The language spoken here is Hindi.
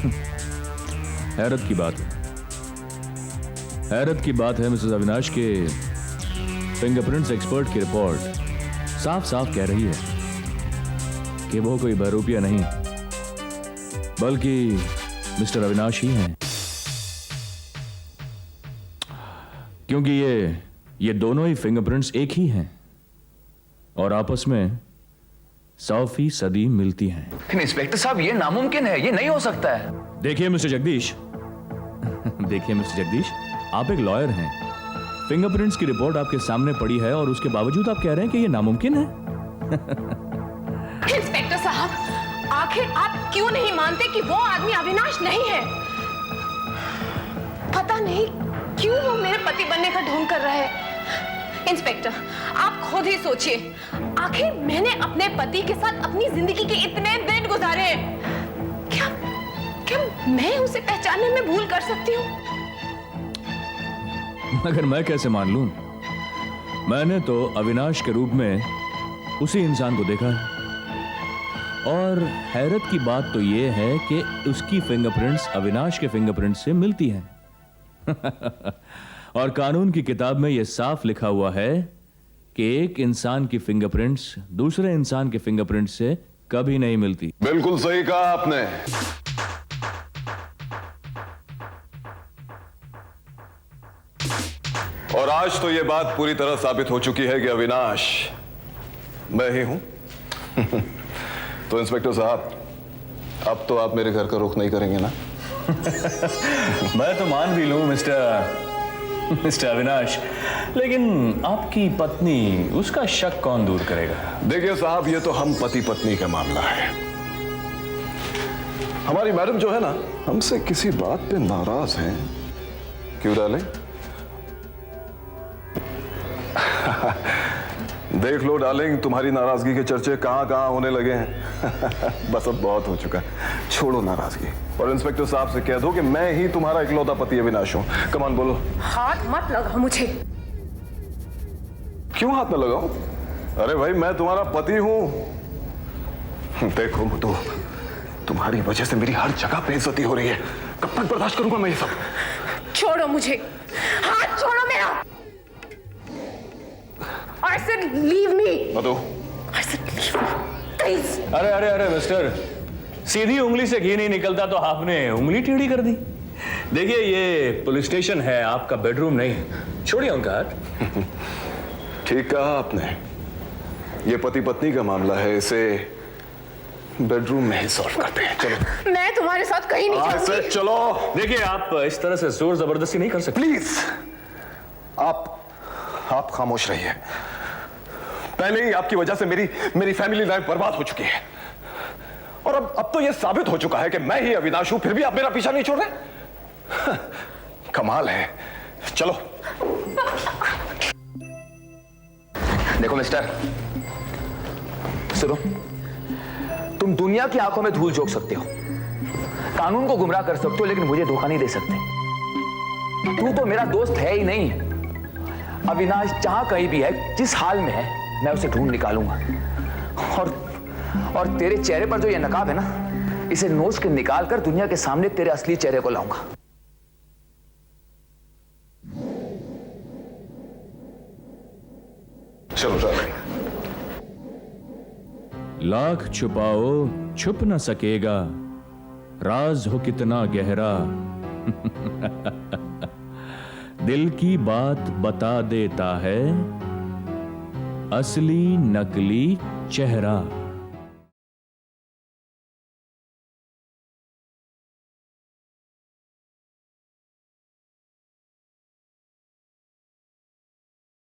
हैरत की बात है, हैरत की बात है मिसेस अविनाश के फिंगरप्रिंट्स एक्सपर्ट की रिपोर्ट साफ साफ कह रही है कि वो कोई बहरूपिया नहीं बल्कि मिस्टर अविनाश ही हैं, क्योंकि ये दोनों ही फिंगरप्रिंट्स एक ही हैं और आपस में 100% मिलती हैं। इंस्पेक्टर साहब, ये नामुमकिन है, ये नहीं हो सकता है। देखिए मिस्टर जगदीश देखिए मिस्टर जगदीश, आप एक लॉयर हैं, फिंगरप्रिंट्स की रिपोर्ट आपके सामने पड़ी है और उसके बावजूद आप कह रहे हैं कि ये नामुमकिन है। इंस्पेक्टर साहब, आखिर आप क्यों नहीं मानते कि वो आदमी अविनाश नहीं है? पता नहीं क्यों वो मेरे पति बनने का ढोंग कर रहा है। इंस्पेक्टर, आप खुद ही सोचिए, आखिर मैंने अपने पति के साथ अपनी जिंदगी के इतने दिन गुजारे हैं, क्या मैं उसे पहचानने में भूल कर सकती हूँ? मगर मैं कैसे मान लूं? मैंने तो अविनाश के रूप में उसी इंसान को देखा है और हैरत की बात तो यह है कि उसकी फिंगरप्रिंट्स अविनाश के फिंगरप्रिंट्स से मिलती हैं। और कानून की किताब में यह साफ लिखा हुआ है कि एक इंसान की फिंगरप्रिंट्स दूसरे इंसान के फिंगरप्रिंट्स से कभी नहीं मिलती। बिल्कुल सही कहा आपने। और आज तो यह बात पूरी तरह साबित हो चुकी है कि अविनाश मैं ही हूं। तो इंस्पेक्टर साहब, अब तो आप मेरे घर का रुख नहीं करेंगे ना? मैं तो मान भी लूं मिस्टर अविनाश, लेकिन आपकी पत्नी, उसका शक कौन दूर करेगा? देखिए साहब, ये तो हम पति पत्नी का मामला है। हमारी मैडम जो है ना, हमसे किसी बात पे नाराज हैं। क्यों डालें? देख लो डार्लिंग, तुम्हारी नाराजगी के चर्चे कहां कहां होने लगे हैं। बस अब बहुत हो चुका है, छोड़ो नाराजगी और इंस्पेक्टर साहब से कह दो कि मैं ही तुम्हारा इकलौता पति अविनाश हूं। कमान बोलो। हाथ मत लगाओ मुझे। क्यों हाथ न लगाओ? अरे भाई, मैं तुम्हारा पति हूं। देखो मुतु, तुम्हारी वजह से मेरी हर जगह बेइज्जती हो रही है। कब तक बर्दाश्त करूंगा मैं ये सब? छोड़ो मुझे, हाथ छोड़ो मेरा। I said leave me. Madhu, I said leave me, please. अरे अरे अरे मिस्टर, सीधी उंगली से घी नहीं निकलता तो आपने उंगली टेढ़ी कर दी। देखिए, ये पुलिस स्टेशन है, आपका बेडरूम नहीं। छोड़िए उनका हाथ। ठीक कहा आपने, ये पति पत्नी का मामला है, इसे बेडरूम में ही सॉल्व करते हैं। चलो। मैं तुम्हारे साथ कहीं नहीं जाऊंगी। चलो। देखिए, आप इस तरह से जोर जबरदस्ती नहीं कर सकते। प्लीज, आप खामोश रहिए। पहले ही आपकी वजह से मेरी फैमिली लाइफ बर्बाद हो चुकी है और अब तो यह साबित हो चुका है कि मैं ही अविनाश हूं, फिर भी आप मेरा पीछा नहीं छोड़ रहे। कमाल है। चलो। देखो मिस्टर, सुनो, तुम दुनिया की आंखों में धूल झोंक सकते हो, कानून को गुमराह कर सकते हो, लेकिन मुझे धोखा नहीं दे सकते। तू तो मेरा दोस्त है ही नहीं। अविनाश जहां कहीं भी है, जिस हाल में है, मैं उसे ढूंढ निकालूंगा। और तेरे चेहरे पर जो ये नकाब है ना, इसे नोच के निकाल कर दुनिया के सामने तेरे असली चेहरे को लाऊंगा। चलो चलो। लाख छुपाओ छुप न सकेगा, राज हो कितना गहरा। दिल की बात बता देता है असली नकली चेहरा।